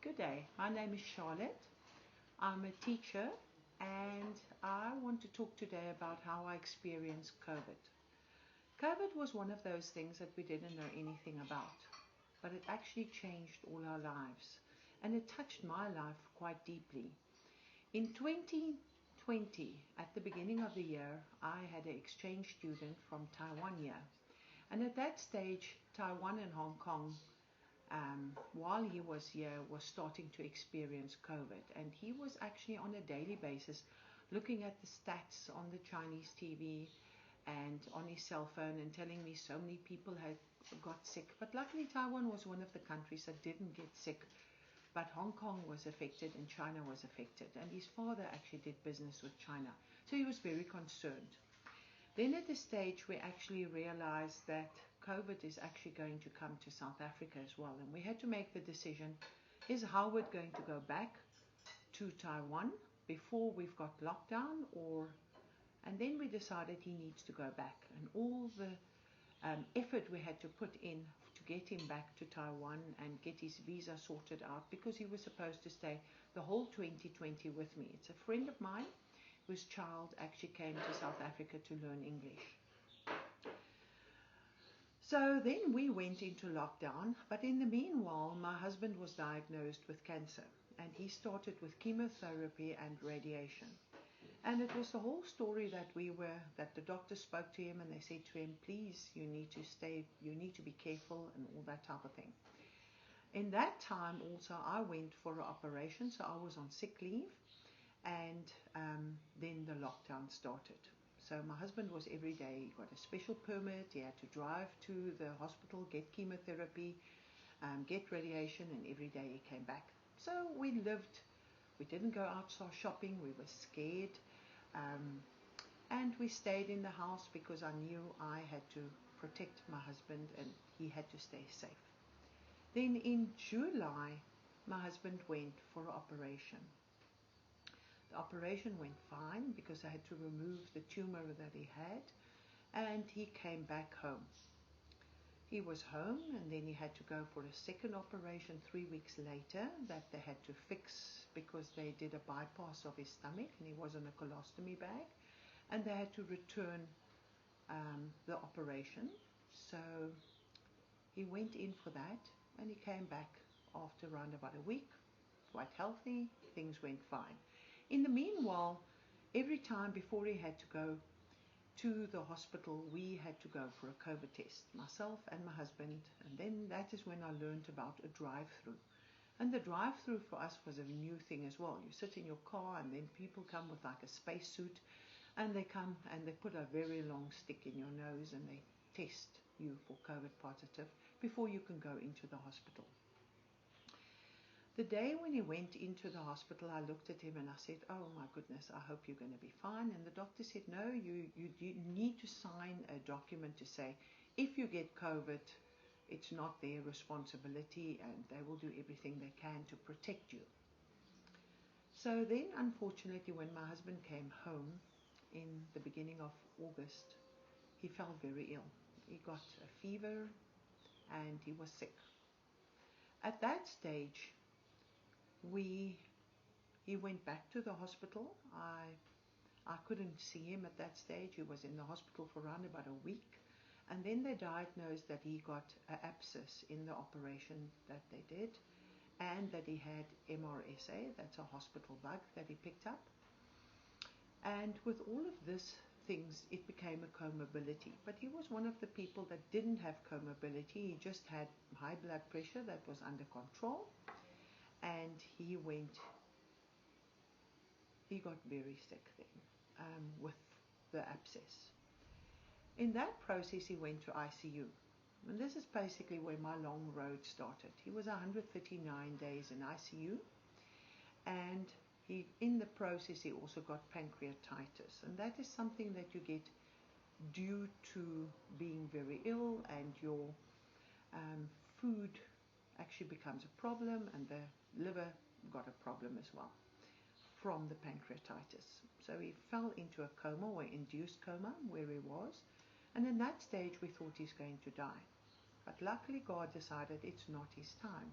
Good day. My name is Charlotte. I'm a teacher and I want to talk today about how I experienced COVID. COVID was one of those things that we didn't know anything about, but it actually changed all our lives and it touched my life quite deeply. In 2020, at the beginning of the year, I had an exchange student from Taiwan here. And at that stage, Taiwan and Hong Kong while he was here, was starting to experience COVID. And he was actually on a daily basis looking at the stats on the Chinese TV and on his cell phone and telling me so many people had got sick. But luckily, Taiwan was one of the countries that didn't get sick. But Hong Kong was affected and China was affected. And his father actually did business with China. So he was very concerned. Then at the stage, we actually realized that COVID is actually going to come to South Africa as well. And we had to make the decision, is Howard going to go back to Taiwan before we've got lockdown? And then we decided he needs to go back. And all the effort we had to put in to get him back to Taiwan and get his visa sorted out, because he was supposed to stay the whole 2020 with me. It's a friend of mine whose child actually came to South Africa to learn English. So then we went into lockdown, but in the meanwhile, my husband was diagnosed with cancer, and he started with chemotherapy and radiation. And it was the whole story that the doctor spoke to him and they said to him, please, you need to be careful and all that type of thing. In that time also, I went for an operation, so I was on sick leave, and then the lockdown started. So my husband was every day, he got a special permit, he had to drive to the hospital, get chemotherapy, get radiation, and every day he came back. So we didn't go outside shopping, we were scared, and we stayed in the house because I knew I had to protect my husband and he had to stay safe. Then in July, my husband went for an operation. The operation went fine because I had to remove the tumor that he had, and he came back home. He was home and then he had to go for a second operation 3 weeks later that they had to fix because they did a bypass of his stomach and he was on a colostomy bag, and they had to return the operation. So he went in for that and he came back after around about a week, quite healthy, things went fine. In the meanwhile, every time before he had to go to the hospital, we had to go for a COVID test, myself and my husband, and then that is when I learned about a drive-through. And the drive-through for us was a new thing as well. You sit in your car and then people come with like a spacesuit, and they come and they put a very long stick in your nose and they test you for COVID positive before you can go into the hospital. The day when he went into the hospital, I looked at him and I said, oh my goodness, I hope you're going to be fine. And the doctor said, no, you need to sign a document to say, if you get COVID, it's not their responsibility and they will do everything they can to protect you. So then, unfortunately, when my husband came home in the beginning of August, he fell very ill. He got a fever and he was sick. At that stage, he went back to the hospital. I couldn't see him at that stage. He was in the hospital for around about a week. And then they diagnosed that he got an abscess in the operation that they did, and that he had MRSA, that's a hospital bug that he picked up. And with all of this things, it became a comorbidity. But he was one of the people that didn't have comorbidity. He just had high blood pressure that was under control. And he got very sick then with the abscess. In that process, he went to ICU. And this is basically where my long road started. He was 139 days in ICU. And in the process, he also got pancreatitis. And that is something that you get due to being very ill, and your food actually becomes a problem, and the liver got a problem as well from the pancreatitis. So he fell into a coma, or induced coma, where he was, and in that stage we thought he's going to die. But luckily God decided it's not his time.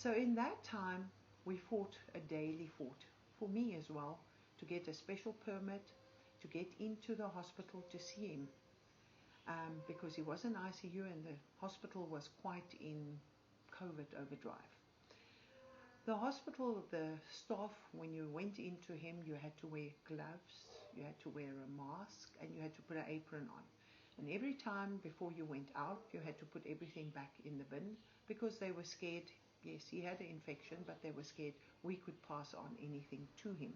So in that time, we fought a daily fight, for me as well, to get a special permit, to get into the hospital to see him, because he was in ICU and the hospital was quite in COVID overdrive. The hospital, the staff, when you went into him, you had to wear gloves, you had to wear a mask, and you had to put an apron on. And every time before you went out, you had to put everything back in the bin because they were scared. Yes, he had an infection, but they were scared we could pass on anything to him.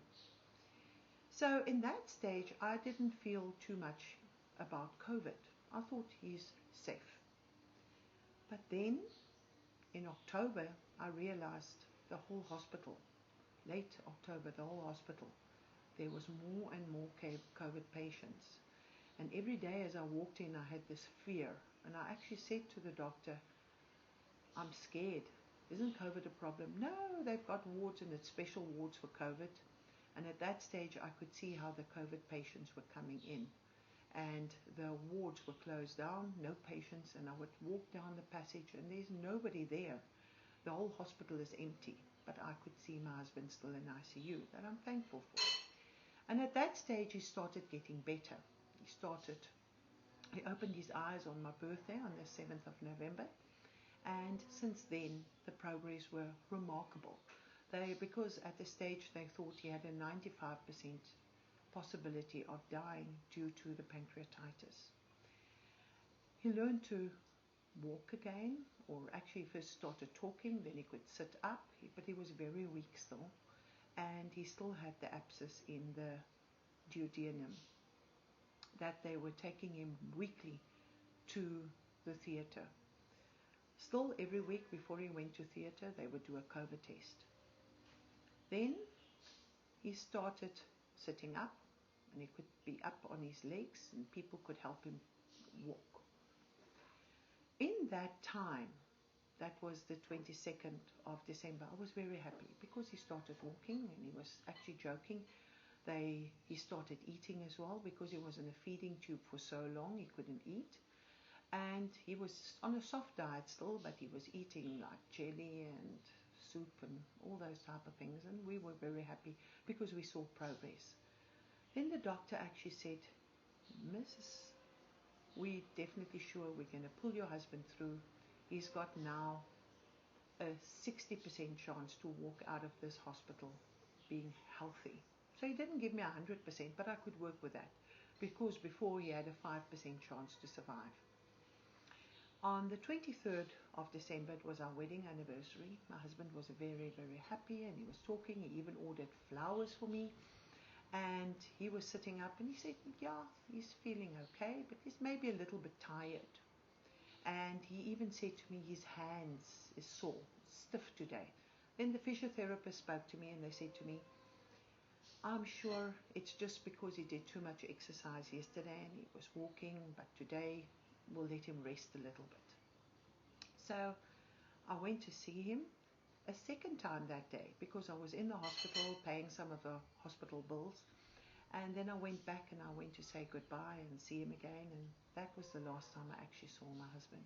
So in that stage, I didn't feel too much about COVID. I thought he's safe. But then in October, I realized the whole hospital, late October, the whole hospital, there was more and more COVID patients. And every day as I walked in, I had this fear. And I actually said to the doctor, I'm scared. Isn't COVID a problem? No, they've got wards and it's special wards for COVID. And at that stage, I could see how the COVID patients were coming in. And the wards were closed down, no patients. And I would walk down the passage and there's nobody there. The whole hospital is empty. But I could see my husband still in ICU, that I'm thankful for. And at that stage, he started getting better. He opened his eyes on my birthday on the 7th of November. And since then, the progress were remarkable. Because at the stage they thought he had a 95% possibility of dying due to the pancreatitis. He learned to walk again, or actually first started talking, then he could sit up, but he was very weak still. And he still had the abscess in the duodenum that they were taking him weekly to the theatre. Still, every week before he went to theatre, they would do a COVID test. Then he started sitting up, and he could be up on his legs, and people could help him walk. In that time, that was the 22nd of December, I was very happy because he started walking and he was actually joking. He started eating as well because he was in a feeding tube for so long he couldn't eat. And he was on a soft diet still, but he was eating like jelly and soup and all those type of things. And we were very happy because we saw progress. Then the doctor actually said, Mrs., we're definitely sure we're going to pull your husband through. He's got now a 60% chance to walk out of this hospital being healthy. So he didn't give me 100%, but I could work with that because before he had a 5% chance to survive. On the 23rd of December, it was our wedding anniversary. My husband was very, very happy and he was talking. He even ordered flowers for me. And he was sitting up and he said, yeah, he's feeling okay, but he's maybe a little bit tired. And he even said to me, his hands is sore, stiff today. Then the physiotherapist spoke to me and they said to me, I'm sure it's just because he did too much exercise yesterday and he was walking, but today we'll let him rest a little bit. So I went to see him a second time that day because I was in the hospital paying some of the hospital bills. And then I went back and I went to say goodbye and see him again. And that was the last time I actually saw my husband.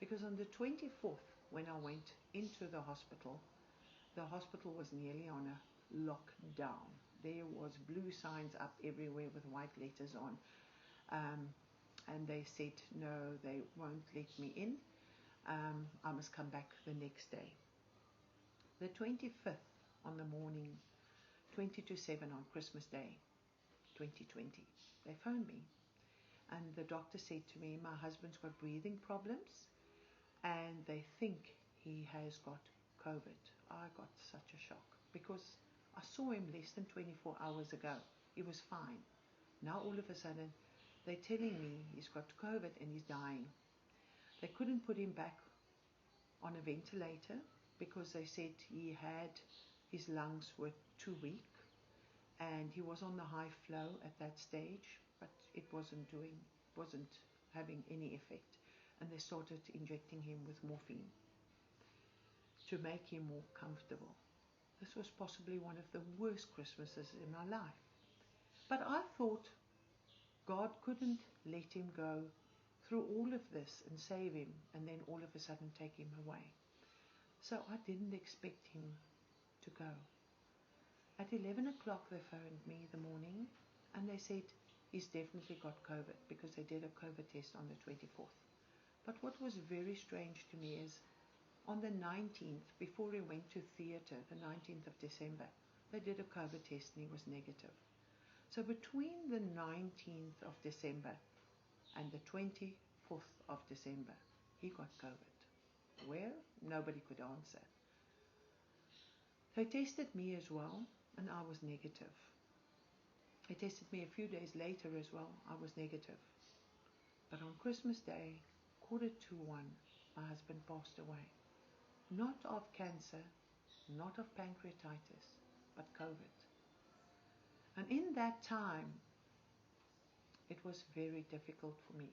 Because on the 24th, when I went into the hospital was nearly on a lockdown. There was blue signs up everywhere with white letters on. And they said, no, they won't let me in. I must come back the next day. The 25th on the morning, 20 to 7 on Christmas Day, 2020, they phoned me. And the doctor said to me, my husband's got breathing problems and they think he has got COVID. I got such a shock because I saw him less than 24 hours ago. He was fine. Now all of a sudden, they're telling me he's got COVID and he's dying. They couldn't put him back on a ventilator because they said his lungs were too weak and he was on the high flow at that stage, but it wasn't having any effect. And they started injecting him with morphine to make him more comfortable. This was possibly one of the worst Christmases in my life. But I thought God couldn't let him go through all of this and save him and then all of a sudden take him away. So I didn't expect him to go. At 11 o'clock they phoned me in the morning and they said he's definitely got COVID because they did a COVID test on the 24th. But what was very strange to me is on the 19th, before he went to theatre, the 19th of December, they did a COVID test and he was negative. So between the 19th of December and the 24th of December, he got COVID. Where? Nobody could answer. They tested me as well, and I was negative. They tested me a few days later as well. I was negative. But on Christmas Day, 1:45, my husband passed away. Not of cancer, not of pancreatitis, but COVID. And in that time, it was very difficult for me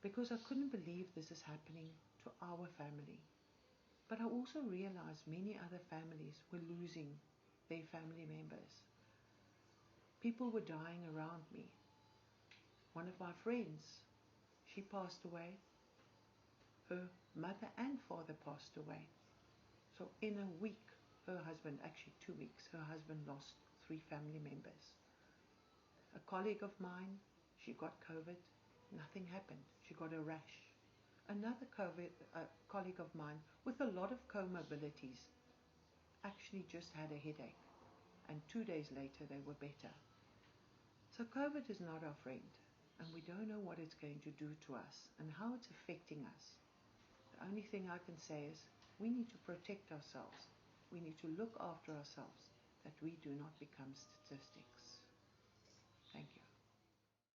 because I couldn't believe this is happening to our family. But I also realized many other families were losing their family members. People were dying around me. One of my friends, she passed away. Her mother and father passed away. So in a week, her husband, actually 2 weeks, her husband lost 3 family members. A colleague of mine, she got COVID, nothing happened. She got a rash. Another colleague of mine with a lot of comorbidities actually just had a headache, and 2 days later they were better. So COVID is not our friend, and we don't know what it's going to do to us and how it's affecting us. The only thing I can say is we need to protect ourselves. We need to look after ourselves, that we do not become statistics.